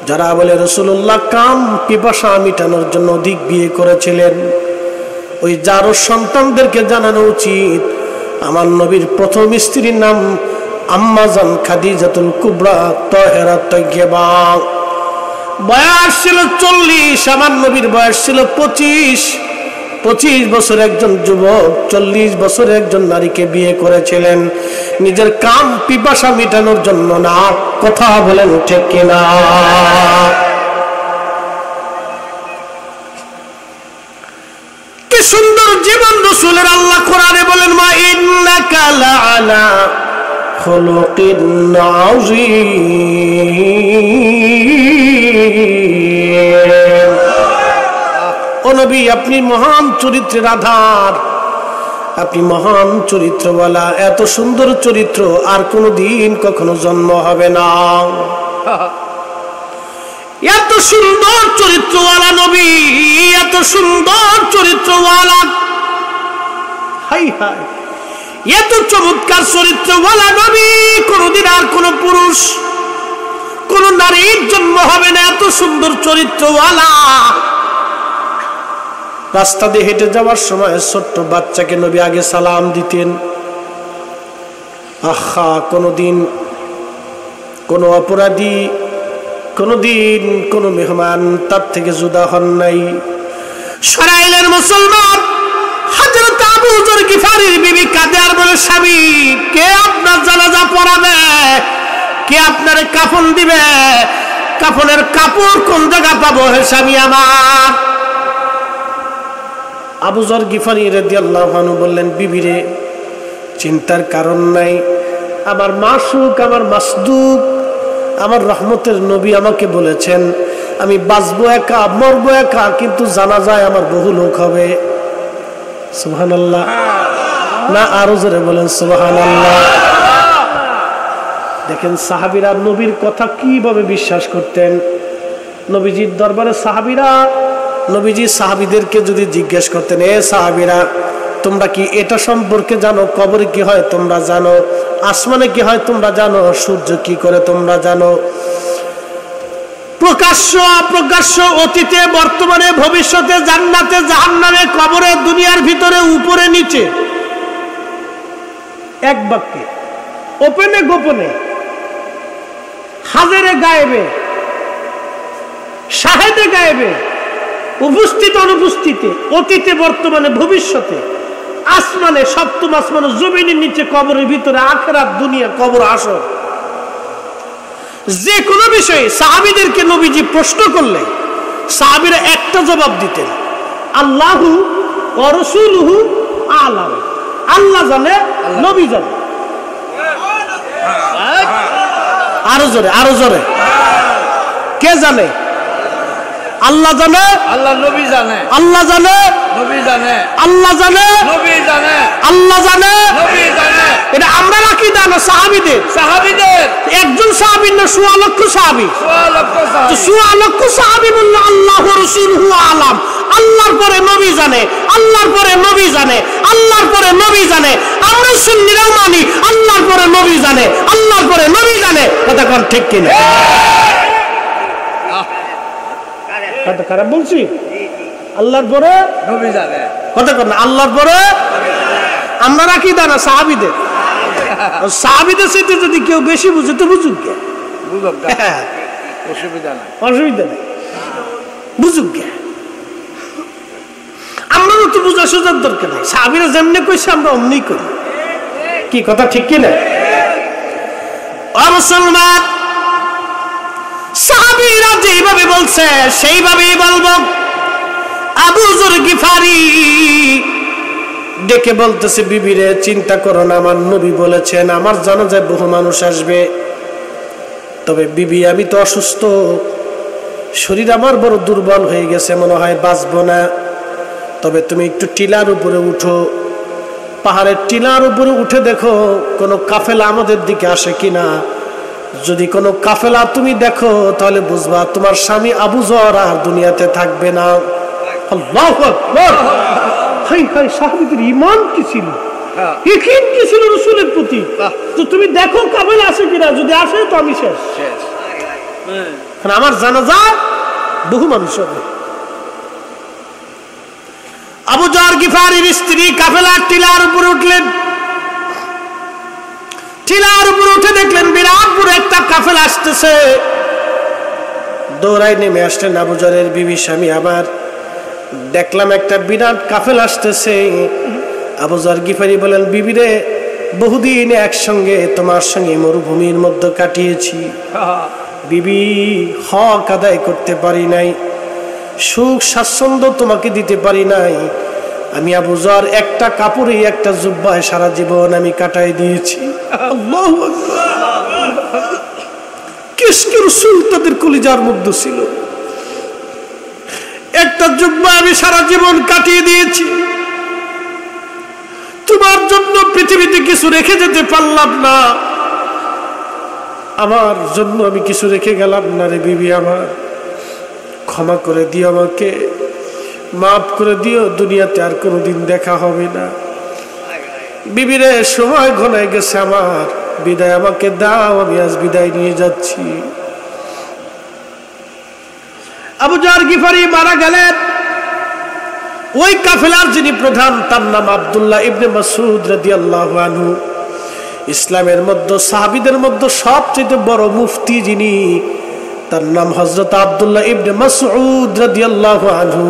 যারা বলে রাসূলুল্লাহ কাম পিপাসা মিটানোর জন্য অধিক বিয়ে করেছিলেন। ওই যারো সন্তানদেরকে জানানো উচিত, আমার নবীর প্রথম স্ত্রীর নাম আম্মা জান খাদিজাতুল কুবরা তাহেরা তাইয়্যিবা। বয়স ছিল 40, আমার নবীর বয়স ছিল 25। 25 বছর একজন যুবক 40 বছরে একজন নারীকে বিয়ে করেছিলেন, নিজের কাম পিপাসা মিটানোর জন্য না। কথা বলেন ঠিক কিনা? কি সুন্দর জীবন রাসূলের! আল্লাহ কোরআনে বলেন, মা ইন্নাকা লাআলা খুলুকিন আযীম। ও নবী, আপনি মহান চরিত্রের আধার, আপনি মহান চরিত্রওয়ালা। এত সুন্দর চরিত্র আর কোনোদিন কখনো জন্ম হবে না। এত সুন্দর চরিত্রওয়ালা নবী, এত সুন্দর চরিত্রওয়ালা, হাই হাই, এত চমৎকার চরিত্রওয়ালা নবী কোনোদিন আর কোন পুরুষ, কোন নারীর জন্ম হবে না। এত সুন্দর চরিত্রওয়ালা। রাস্তা দিয়ে হেঁটে যাওয়ার সময় ছোট্ট বাচ্চাকে নবী আগে সালাম দিতেন। আহা, কোনদিন কোন অপরাধী, কোনদিন কোন মেহমান তার থেকে জুদা হন নাই। সরাইলের মুসলমান হযরত আবু যর গিফারির বিবি কাঁদে আর বলে, স্বামী, কে আপনার জানাজা পড়াবে, কে আপনার কাফন দিবে, কাফনের কাপড় কোন জায়গা পাবো হে স্বামী আমার? আবু যর গিফারি রাদিয়াল্লাহু আনহু বললেন, বিবিরে, চিন্তার কারণ নাই, আমার মাসুক, আমার মাসদুক, আমার রহমতের নবী আমাকে বলেছেন আমি বাঁচবো একা, মরবো একা, কিন্তু জানা যায় আমার বহু লোক হবে। সুবহানাল্লাহ না, আরো জোরে বলেন সুবহানাল্লাহ। দেখেন সাহাবীরা নবীর কথা কিভাবে বিশ্বাস করতেন। নবীজির দরবারে সাহাবীরা, নবীজি সাহাবীদেরকে যদি জিজ্ঞেস করতেন, এ সাহাবীরা, তোমরা কি এটা সম্পর্কে জানো? কবরে কি হয় তোমরা জানো? আসমানে কি হয় তোমরা জানো? সূর্য কি করে তোমরা জানো? প্রকাশ্য অপ্রকাশ্য, অতীতে বর্তমানে ভবিষ্যতে, জান্নাতে জাহান্নামে, কবরে, দুনিয়ার ভিতরে, উপরে নিচে, এক বাক্যে, ওপেনে গোপনে, হাজারে গায়েবে, শাহেদে গায়েবে, উপস্থিত অনুপস্থিতে, অতীতে বর্তমানে ভবিষ্যতে, আসমানে, সপ্তম আসমানে, জমিনের নিচে, কবরের ভিতরে, আখিরাত, দুনিয়া, কবর, আসর, যে কোনো বিষয়ে সাহাবীদেরকে নবীজি প্রশ্ন করলে সাহাবীরা একটা জবাব দিতেন, আল্লাহু ওয়া রাসূলুহু আ'লাম। আল্লাহ জানে, নবী জানে। আরো জোরে, আরো জোরে। কে জানে? আল্লাহ জানে, আল্লাহ নবী জানে। আল্লাহ জানে, নবী জানে। আল্লাহ জানে, নবী জানে। আল্লাহ জানে, নবী জানে। এটা আমরা আকীদা না সাহাবীদের। সাহাবীদের একজন সাহাবী না, সোয়া লক্ষ সাহাবী। সোয়া লক্ষ সাহাবী। সোয়া লক্ষ সাহাবী বলল আল্লাহু ওয়া রাসূলুহু আ'লাম, আল্লাহর পরে নবী জানে, আল্লাহর পরে নবী জানে, আল্লাহর পরে নবী জানে। আমরা সুন্নিরাও মানি আল্লাহর পরে নবী জানে, আল্লাহর পরে নবী জানে। কথা কোন ঠিক কিনা? কথা খারাপ বলছি? আল্লাহর পরে নবী জানে। কথা কোন আল্লাহর পরে আমরা রাখি দানা সাহাবীদের। সাহাবীদের সাথে যদি কেউ বেশি বুঝে তো বুঝুক, বুঝুক, অসুবিধা নাই, অসুবিধা নেই, বুঝুক। আমারও তো বুঝা সোজার দরকার নেই। সাহাবীরা যেমনি কইছে আমরা অমনি করি। কি কথা ঠিক কিনা? ও মুসলমান, সাহাবীরা যেভাবে বলছে সেইভাবেই বলবো। আবু যর গিফারি ডেকে বলতেছে, বিবিরে চিন্তা করো না, আমার নবী বলেছেন আমার জানাজায় বহু মানুষ আসবে। তবে বিবি আমি তো অসুস্থ, শরীর আমার বড় দুর্বল হয়ে গেছে, মনে হয় বাঁচবো না। তবে তুমি একটু টিলার উপরে উঠো, পাহাড়ের টিলার উপরে উঠে দেখো কোনো কাফেলা আমাদের দিকে আসে কিনা। যদি কোনো কাফেলা তুমি দেখো তাহলে বুঝবা তোমার স্বামী আবু যর আর দুনিয়াতে থাকবে না। আল্লাহু আকবার! হাই হাই, সাহাবীদের ঈমান কি ছিল, ইয়াকিন কি ছিল রাসূলের প্রতি। তো তুমি দেখো কাফেলা আসে কিনা, যদি আসে তো আমি শেষ। কারণ আমার জানাজা বহু মানুষ হবে। আবু যর গিফারির স্ত্রী কাফেলার টিলার উপরে উঠলেন। টিলার উপরে উঠে দেখলেন বিরাট বড় একটা কাফেলা আসতেছে। দৌড়াই নেমে আসলেন আবু যরের বিবি, স্বামী আমার, দেখলাম একটা বিরাট কাফেলা আসতেছে। আবু যর গিফারি বলেন, বিবিরে বহুদিন একসঙ্গে তোমার সঙ্গে মরুভূমির মধ্যে কাটিয়েছি, বিবি হক আদায় করতে পারি নাই, সুখ স্বাচ্ছন্দ্য তোমাকে দিতে পারি নাই। আমি আবু যর একটা কাপড়ে একটা জুব্বায় সারা জীবন আমি কাটাই দিয়েছি। আল্লাহু আকবার! কিসকে রাসূল তাদের কলিজার মধ্যে ছিল, একটা জুব্বা আমি সারা জীবন কাটিয়ে দিয়েছি। তোমার জন্য পৃথিবীতে কিছু রেখে যেতে পারলাম না, আমার জন্য আমি কিছু রেখে গেলাম না রে বিবি আমার, ক্ষমা করে দিও, আমাকে মাফ করে দিও, দুনিয়াতে আর কোনোদিন দেখা হবে না। বিবিরে সময় ঘনায় গেছে আমার, বিদায় আমাকে দাও, আমি আজ বিদায় নিয়ে যাচ্ছি। আবু যর গিফারি মারা গেলেন। ওই কাফেলার যিনি প্রধান তার নাম আব্দুল্লাহ ইবনে মাসউদ রাদিয়াল্লাহু আনহু। ইসলামের মধ্যে সাহাবীদের মধ্যে সবচেয়ে বড় মুফতি যিনি, তার নাম হযরত আব্দুল্লাহ ইবনে মাসউদ রাদিয়াল্লাহু আনহু।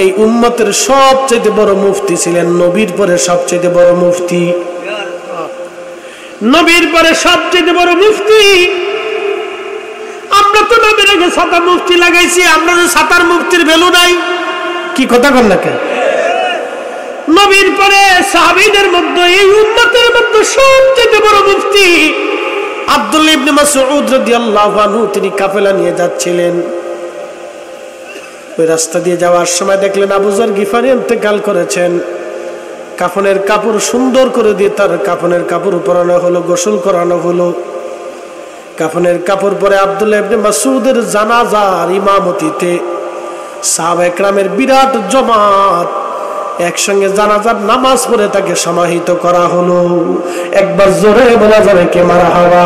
এই উম্মতের সবচেয়ে বড় মুফতি ছিলেন, নবীর পরে সবচেয়ে বড় মুফতি, নবীর পরে সবচেয়ে বড় মুফতি। আমরা তো নবীর আগে সাতা মুফতি লাগাইছি, আমরা যে সাতার মুফতির ভ্যালু নাই। কি কথা বল না কেন? নবীর পরে সাহাবীদের মধ্যে এই উম্মতের মধ্যে সবচেয়ে বড় মুফতি আব্দুল্লাহ ইবনে মাসউদ রাদিয়াল্লাহু আনহু। তিনি কাফেলা নিয়ে যাচ্ছিলেন। ওই রাস্তা দিয়ে যাওয়ার সময় দেখলেন আবু যর গিফারি ইন্তেকাল করেছেন। কাফনের কাপড় সুন্দর করে দিয়ে তার কাফনের কাপড় পরানো হলো, গোসল করানো হলো। কাফনের কাপড় পরে আব্দুল্লাহ ইবনে মাসউদের জানাজার ইমামতিতে সাহাবায়ে কেরামের বিরাট জমাত একসঙ্গে জানাজার নামাজ পড়ে তাকে সমাহিত করা হলো। একবার জোরে বলা যাবে কে মারহাবা।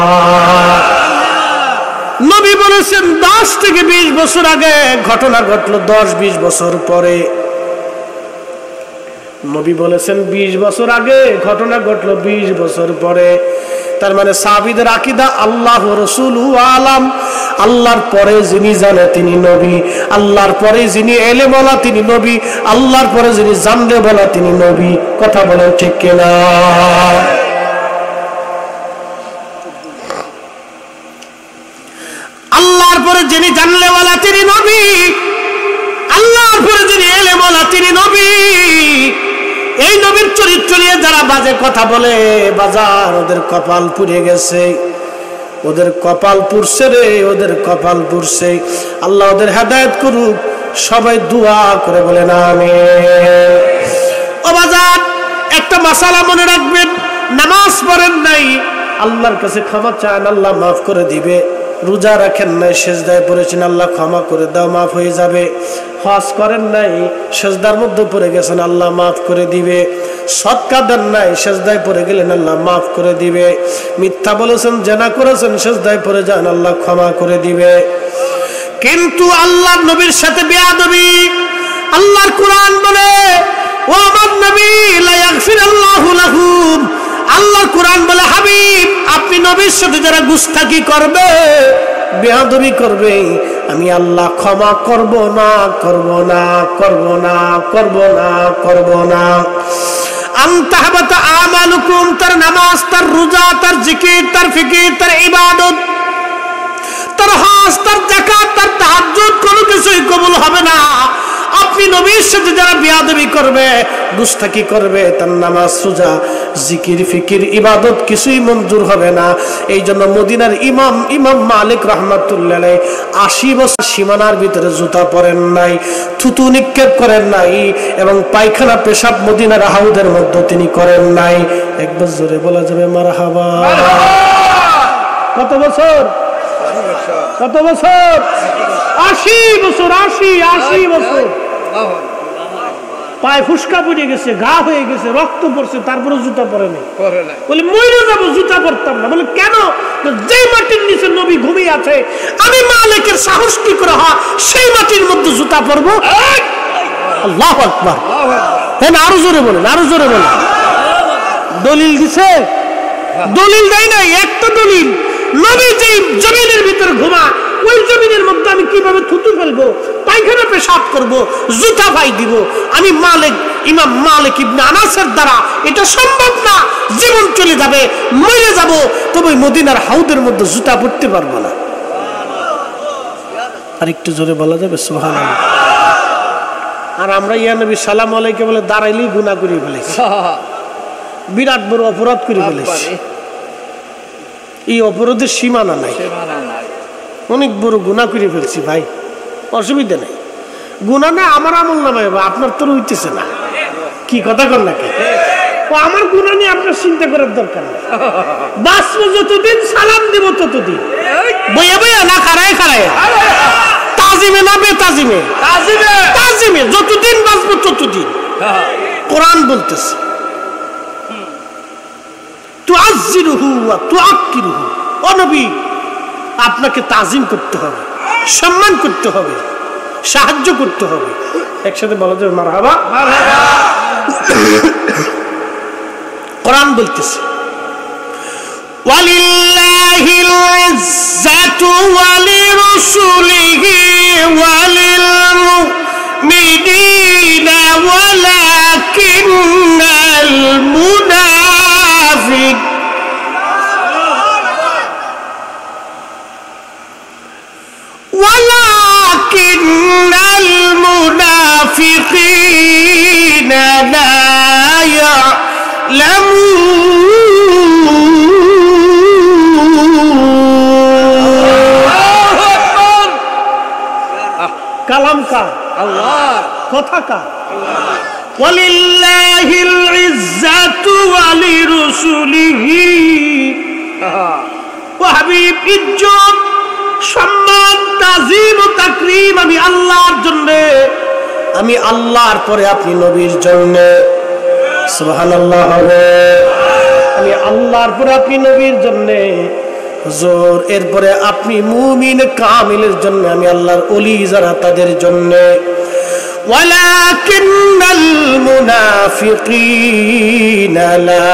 নবী বলেছেন 10 থেকে 20 বছর আগে ঘটনা ঘটলো, 10-20 বছর পরে। নবী বলেছেন 20 বছর আগে ঘটনা ঘটলো 20 বছর পরে। তার মানে সাহাবীদের আকীদা আল্লাহ রাসূলু আলাম, আল্লাহর পরে যিনি জানে তিনি নবী, আল্লাহর পরে যিনি এলেম ওয়ালা তিনি নবী, আল্লাহর পরে যিনি জানলে বলা তিনি নবী। কথা বলেন ঠিক কিনা? আল্লাহর পরে যিনি জানলে ওয়ালা তিনি নবী, আল্লাহর পরে যিনি এলেম ওয়ালা তিনি নবী। এই নবীর চরিত্র নিয়ে যারা বাজে কথা বলে, বাজার ওদের কপাল পুড়ে গেছে, ওদের কপাল পুড়ছে রে, ওদের কপাল পুড়ছে। আল্লাহ ওদের হেদায়েত করুক। সবাই দোয়া করে বলেন আমিন। ও বাজার, একটা মাসালা মনে রাখবেন, নামাজ পড়েন নাই, আল্লাহর কাছে ক্ষমা চান, আল্লাহ মাফ করে দিবে। রোজা রাখেন নাই, সেজদায় পড়েছেন, আল্লাহ ক্ষমা করে দাও, মাফ হয়ে যাবে। হজ করেন নাই, সেজদার মধ্যে পড়ে গেছেন, আল্লাহ মাফ করে দিবে। সদকা দেন নাই, সেজদায় পড়ে গেলেন, আল্লাহ মাফ করে দিবে। মিথ্যা বলেছেন, জেনা করেছেন, সেজদায় পড়ে যান, আল্লাহ ক্ষমা করে দিবে। কিন্তু আল্লাহর নবীর সাথে বেয়াদবি, আল্লাহর কোরআন বলে ও আমার নবী লা ইয়াগফিরাল্লাহু লাহুম, আল্লাহর কোরআন বলে হাবিব আপনি নবীর সাথে যারা গুস্তাখি করবে, বেয়াদবি করবে, আমি আল্লাহ ক্ষমা করব না, করব না, করব না, করব না, করব না। আনতাহবাতা আমালুকুম, তার নামাজ, তার রোজা, তার জিকির, তার ফিকির, তার ইবাদত, তার হজ, তার যাকাত, তার তাহাজ্জুদ কোনো কিছুই কবুল হবে না। আপনি নবীর সাথে যারা বেয়াদবি করবে, গুস্তাখি করবে, তার নামাজ, রোজা, জিকির, ফিকির, ইবাদত কিছুই মঞ্জুর হবে না। এই জন্য মদিনার ইমাম মালিক রাহমাতুল্লাহ আলাইহি 80 বছর সীমানার ভিতরে জুতা পরেন নাই, থুতু নিক্ষেপ করেন নাই, এবং পায়খানা পেশাব মদিনার হাউদের মধ্যে তিনি করেন নাই। একবার জোরে বলা যাবে মারহাবা। কত বছর? কত বছর? 80 বছর। 80 বছর। পায়ে ফুসকা পড়ে গেছে, ঘা হয়ে গেছে, রক্ত পড়ছে, তারপরে জুতা পরে নাই। বলে মরে যাবো, জুতা পরতাম না। বলে কেন? যে মাটির নিচে নবী ঘুমিয়ে আছে, আমি মালিকের সাহস কি করে হয় সেই মাটির মধ্যে জুতা পরবো? আল্লাহু আকবার। হ্যাঁ, আরো জোরে বলেন, আরো জোরে বলেন। দলিল দিছে? দলিল দেয় নাই। একটা দলিল, নবী যে জমিনের ভিতরে ঘুমা, ওই জমিনের মধ্যে আমি কিভাবে থুতু ফেলবো, পায়খানা পেশাব করবো, জুতা ভাই দিব? আমি মালিক, ইমাম মালিক ইবনে আনাসের দ্বারা এটা সম্ভব না। জীবন চলে যাবে, মরে যাব, তবে মদিনার হাউদের মধ্যে জুতা পড়তে পারবো না। আর একটু জোরে বলা যাবে সুবহানাল্লাহ। আর আমরা ইয়া নবী সালাম আলাইকে বলে দাঁড়াইলেই গুনাহ করে ফেলেছি, বিরাট বড় অপরাধ করে ফেলেছি। এই অপরাধের সীমানা নাই, অনেক বড় গুনাহ করে ফেলছি ভাই। অসুবিধা নেই, গুনাহ না আমার আমল নামায়, আপনার তো হইতেছে না। কি কথা কর নাকি? ও আমার গুনাহ নিয়ে আপনার চিন্তা করার দরকার নেই। বাঁচবো যতদিন, সালাম দেব ততদিন, বইয়া বইয়া না খাড়ায় খাড়ায়, তাজিমে না বেতাজিমে, তাজিমে যতদিন বাঁচবো ততদিন। কোরআন বলতেছে তুআজ্জিরুহু ওয়া তুআক্কিরুহু, ও নবী আপনাকে তাজিম করতে হবে, সম্মান করতে হবে, সাহায্য করতে হবে। একসাথে বলা যাবে মারহাবা। কোরআন বলতেছে ওয়ালিল্লাহিল ইজ্জাতু ওয়ালিরাসূলিহি ওয়ালিল মুমিনিনা ওয়ালাকিন্নাল মুনাফিক ওয়ালাকিন্নাল মুনাফিকিনা লা কালাম কার? আল্লাহ। কথা কার? ওয়ালিল্লাহিল ইজ্জাতু ওয়ালিরাসূলিহি। ও হাবিব, ইজ্জত, সম্মান, তাজিম ও তাকরীম আমি আল্লাহর জন্য, আমি আল্লাহর পরে আপনি নবীর জন্য। সুবহানাল্লাহ। আমি আল্লাহর পরে আপনি নবীর জন্য, হুজুর এরপরে আপনি মুমিন কামিলের জন্য, আমি আল্লাহর ওলি যারা তাদের জন্য। ওয়ালাকিন্নাল মুনাফিকিনা লা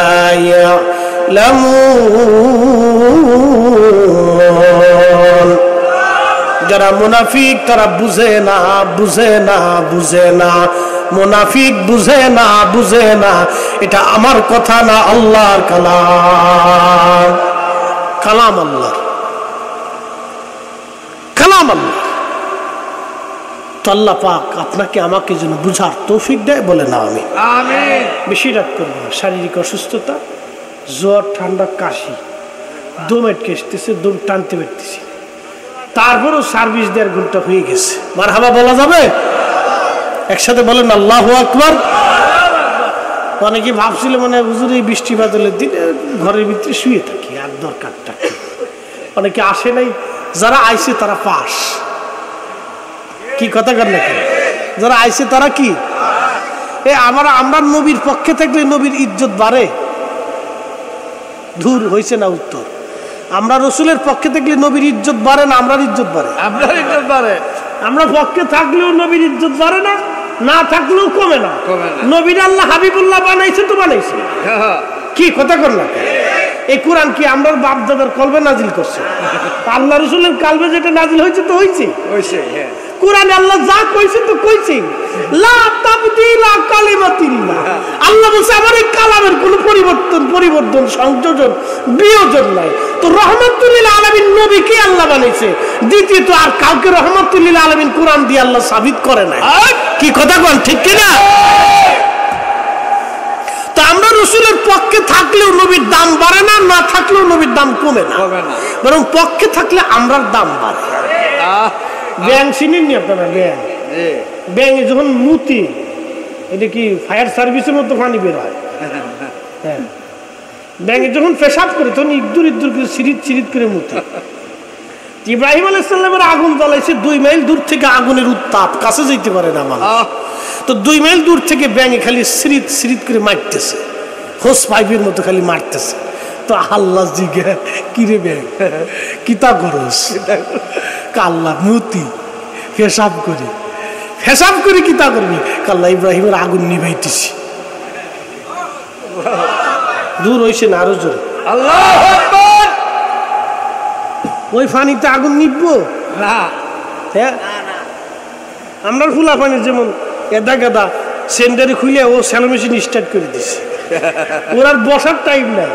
ইয়ালামুন। যারা মুনাফিক তারা বুঝে না, বুঝে না, বুঝে না। মুনাফিক বুঝে না, বুঝে না। এটা আমার কথা না, আল্লাহর কালাম। কালাম আল্লাহ, কালাম আল্লাহ। তো আল্লাহ পাক আপনাকে আমাকে যেন বুঝার তৌফিক দেয়, বলে না আমি আমিন। বেশি রাত করবো না। শারীরিক অসুস্থতা, জ্বর, ঠান্ডা, কাশি, দম আটকে আসতেছে, দম টানতে পারতেছি, তারপরও সার্ভিস 1.5 ঘন্টা হয়ে গেছে। মারহাবা বলা যাবে? একসাথে বলেন আল্লাহু আকবার। অনেকে ভাবছিল মানে হুজুর এই বৃষ্টি বাদলের দিনে ঘরের ভিতরে শুয়ে থাকি, আর দরকারটা। অনেকে আসে নাই, যারা আইছে তারা পাস। কি কথা কর নাকি? যারা আইছে তারা কি আমরা নবীর পক্ষে থাকলে নবীর ইজ্জত বাড়ে? দূর হইছে না উত্তর। আমরা রসুলের পক্ষে থাকলে নবীর ইজ্জত বাড়ে না আমরার ইজ্জত বাড়ে? আপনার ইজ্জত বাড়ে। আমরা পক্ষে থাকলেও নবীর ইজ্জত বাড়ে না, না থাকলেও কমে না। নবীর আল্লাহ হাবিবুল্লাহ বানাইছে তো বানাইছে, কি কথা করলাম? এই কোরআন কি আমরা বাপ দাদার কলবে নাজিল করছে? আল্লাহ রসুলের কালবে যেটা নাজিল হয়েছে তো হয়েছে। কোরআনে আল্লাহ যা কইছে তো কইছে, লা তাবদীলা কালিমাতিল্লাহ। আল্লাহ বলছে আমার এই কালামের কোনো পরিবর্তন সংযোজন বিয়োজন নাই। তো রহমাতুল লিল আলামিন নবীকে আল্লাহ বানাইছে, দ্বিতীয়ত আর কাউকে রহমাতুল লিল আলামিন কোরআন দিয়ে আল্লাহ সাবিত করে নাই। কি কথা বল, ঠিক কি না? তো আমরা রসুলের পক্ষে থাকলেও নবীর দাম বাড়ে না, না থাকলেও নবীর দাম কমে না, বরং পক্ষে থাকলে আমরার দাম বাড়ে। ব্যাং চিনেননি আপনারা? ব্যাঙে যখন মুতি, এটা কি ফায়ার সার্ভিসের মতো পানি বের হয়। হ্যাঁ, ব্যাঙে যখন পেশাব করে তখন ইদ্দুর ইদ্দুর করে সিরিত করে মুতি। ইব্রাহিম আলাইহিস সালামের আগুন জ্বালাইছে, 2 মাইল দূর থেকে আগুনের উত্তাপ, কাছে যেতে পারে না মানুষ। তো 2 মাইল দূর থেকে ব্যাঙে খালি সিরিত করে মারতেছে, হোস পাইপের মতো খালি মারতেছে। তো আল্লাহ জিজ্ঞাসা, কিরে ব্যাং কিতা করস? কাল্লা মুতি পেশাব করে কিতা করবি? কাল্লা ইব্রাহিমের আগুন নিভাইতেছি। দূর হইছে না, আরো জোরে আল্লাহু আকবার। ওই পানিতে আগুন নিববো না? হ্যাঁ, আমরা ফুলা পানি যেমন এদা গাদা সেন্টারে খুলে ও স্যালো মেশিন স্টার্ট করে দিছে, ওর আর বসার টাইম নাই।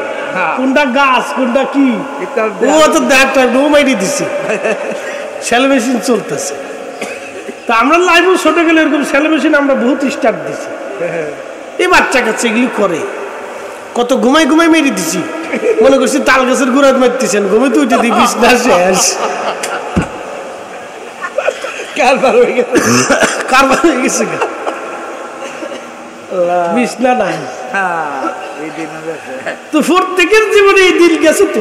কোনটা গাছ কোনটা কি ও তো দেখার ও মাইরি দিছে, স্যালো মেশিন চলতেছে। তা আমরা লাইফ ছোট গেলে এরকম স্যালো মেশিন আমরা বহুত স্টার্ট দিছি। এই বাচ্চা কাচ্চা এগুলি করে, কত ঘুমাই মেরে দিছি। মনে করছি তাল গাছের গোড়ায় মারতেছেন, ঘুমে তো উঠে দিই, বিছনা শেষ, কারবার হয়ে গেছে, বিছনা নাই। তো প্রত্যেকের জীবনে এই দিন গেছে। তো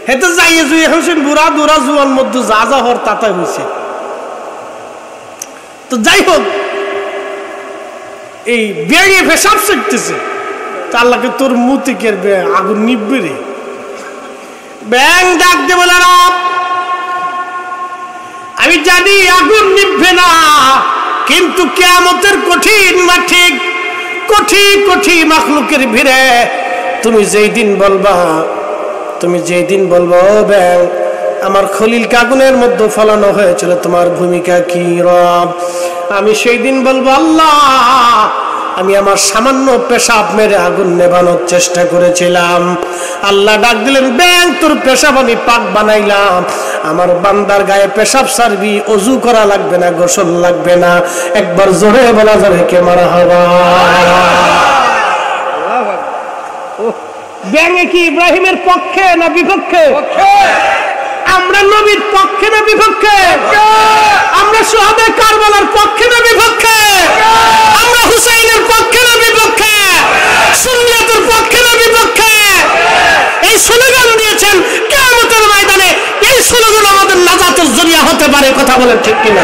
হেতে যাইয়ে জুয়ে হোসেন বুড়া দুরা জুয়ান মধ্যে যা যা হর তাতাই হয়েছে। তো যাই হোক, এই ব্যাঙে পেশাব শিখতেছে, আল্লাহকে তোর মুতি কেরবে আগুন নিববে রে। ব্যাং ডাক দে বলে, আমি জানি আগুন নিববে না, কিন্তু কিয়ামতের কঠিন মাঠে কোটি মাখলুকের ভিড়ে তুমি যেই দিন বলবা ও ব্যাং আমার খলিলকে আগুনের মধ্যে ফলানো হয়েছিল, তোমার ভূমিকা কি রব? আমি সেই দিন বলবো, আল্লাহ আমি আমার সামান্য পেশাব মেরে আগুন নেভানোর চেষ্টা করেছিলাম। আল্লাহ ডাক দিলেন, ব্যাং তোর পেশাব আমি পাক বানাইলাম, আমার বান্দার গায়ে পেশাব সারবি, অজু করা লাগবে না, গোসল লাগবে না। একবার জোরে বলা যাবে কে মারহাবা। ব্যাঙে কি ইব্রাহিমের পক্ষে না বিপক্ষে? আমরা নবীর পক্ষে না বিপক্ষে? আমরা সুহাদায়ে কারবালার পক্ষে না বিপক্ষে? আমরা হুসাইনের পক্ষে না বিপক্ষে? সুন্নাতের পক্ষে না বিপক্ষে? এই স্লোগান দিয়েছেন কিয়ামতের ময়দানে, এই স্লোগান আমাদের নাজাতের জরিয়া হতে পারে। কথা বলেন ঠিক কিনা?